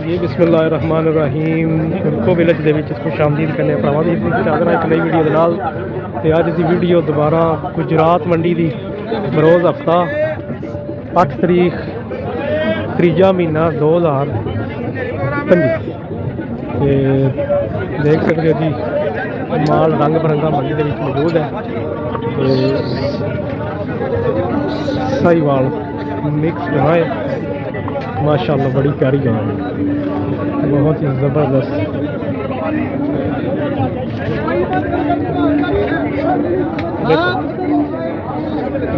जी बिस्मिल्लाहिर्रहमानिर्रहीम इनको विलेज ਦੇ ਵਿੱਚ खुशामदीद करने ਭਰਾਵਾਂ ਦੀ ਇੱਕ ਚਾਦਰ ਇੱਕ ਨਈ ਵੀਡੀਓ ਦੇ ਨਾਲ ਤੇ ਅੱਜ ਦੀ ਵੀਡੀਓ ਦੁਬਾਰਾ ਗੁਜਰਾਤ ਮੰਡੀ ਦੀ ਬਰੋਜ਼ ਹਫਤਾ 8 ਤਰੀਕ ਤੀਜਾ ਮਹੀਨਾ 2025 ਤੇ ਦੇਖ ਸਕਦੇ ਹੋ ਜੀ ਮਾਲ ਰੰਗ ਬਰੰਗਾ ਮੰਡੀ ਦੇ ਵਿੱਚ ਮੌਜੂਦ ਹੈ ਤੇ ਸਾਹੀਵਾਲ मिक्स गाय माशाल्लाह बड़ी प्यारी गाय है बहुत ही ज़बरदस्त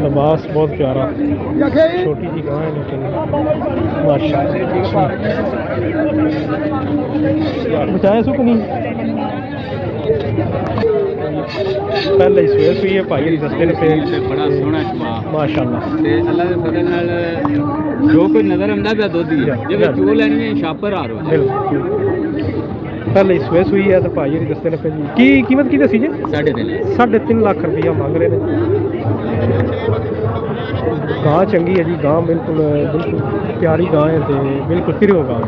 लिबास बहुत प्यारा छोटी सी गाय है लेकिन माशाल्लाह बचाए सुख नहीं पहले ही सुए सुई है भाई दसते ने बड़ा सोहना माशाल्लाह ते अल्लाह दे फजल नाल जो कोई नजर आंदा पिया दुध ही जिवें चो लैनी है छापर आ रहा बिल्कुल पहले ही सुए सुई है तो भाई जी दसते ने की कीमत की दसी जी 3.5 लाख रुपया मांग रहे हैं गां चंगी है जी गां बिल्कुल प्यारी गां है तो बिल्कुल तिरो गां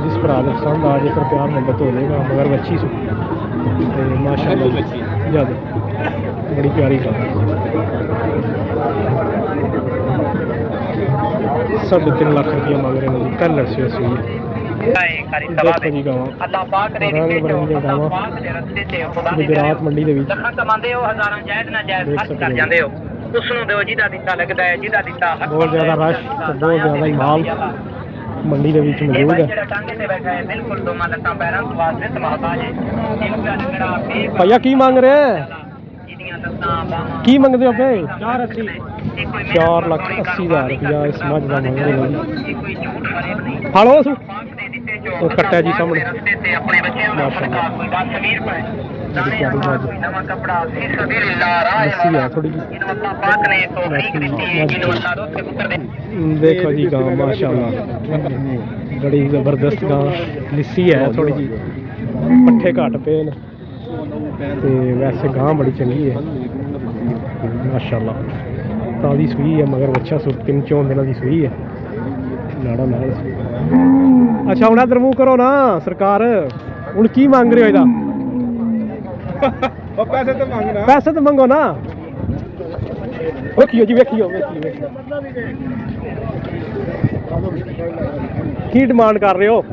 जिस भरा ने पसंद आ जाए प्यार मोहब्बत हो जाएगा मगर अच्छी सु माशाल्लाह ज़्यादा बड़ी प्यारी गां 3.5 लाख रुपया मांग रहे हैं कल लड़से हुई गुजरात मंडी के बहुत ज़्यादा रश बहुत ज़्यादा ही माल मंडी के मौजूद है भैया की मांग रहे हैं की मंगते हो पे 4,80,000 रुपया इस मझ का मंग रहे हैं हालो कट्टा जी सामने देखो जी गां माशाल्लाह बड़ी जबरदस्त गां लिस्सी है थोड़ी जी पट्ठे घट पे ते वैसे गां बड़ी चंगी है माशाल्लाह ताली सूई है मगर अच्छा 3-4 दिनों की सूई है नाड़ा नाल अच्छा हुण इधर मूँह करो ना सरकार हुण की मांग रहे हो इहदा पैसे तो मंगो ना वेखियो जी वेखियो की डिमांड कर रहे हो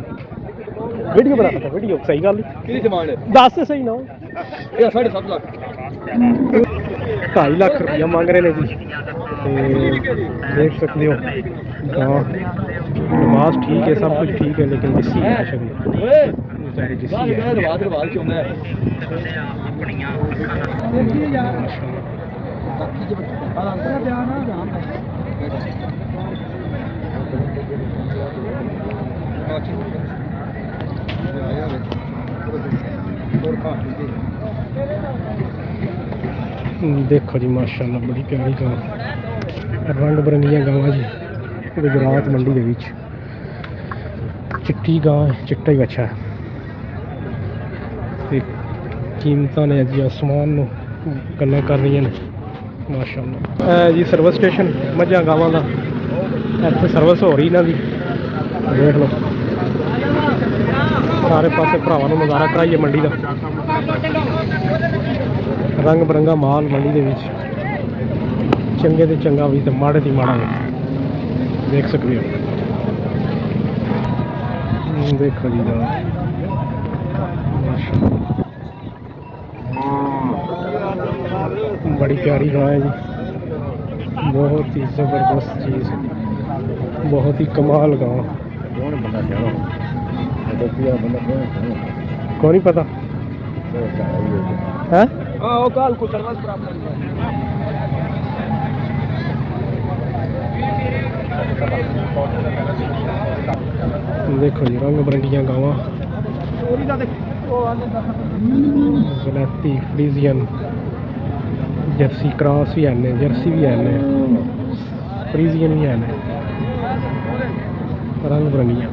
वीडियो बना सकता वीडियो सही गल डिमांड दस सही ना 7.5 लाख 2.5 लाख रुपया मांग रहे हैं जी देख सकते हो हाँ नमाज ठीक है सब कुछ ठीक है लेकिन लिस्सी है देखो जी माशाल्लाह बड़ी प्यारी गां रंग बिरंगियां गावां जी गुजरात मंडी के विच चिट्टी गां चिट्टा ही अच्छा है कीमत ने जी आसमान गल्लां कर रही ने माशाल्लाह जी सर्विस स्टेशन मझां गावां का इत्थे सर्विस हो रही इन्हां दी देख लो सारे पासे भरावां नूं नज़ारा कराइए मंडी का रंग बिरंगा माल मंडी के विच चंगे तो चंगा भी तो माड़े तो माड़ा भी देख सकते हो देखो जी बड़ी प्यारी गाय है जी बहुत ही ज़बरदस्त चीज़ बहुत ही कमाल गाँव कौन नहीं पता है देखो जी रंग बिरंगियां गावां वलैती फ्रीजियन जर्सी क्रॉस भी है जर्सी भी है फ्रीजियन भी है रंग बिरंगियां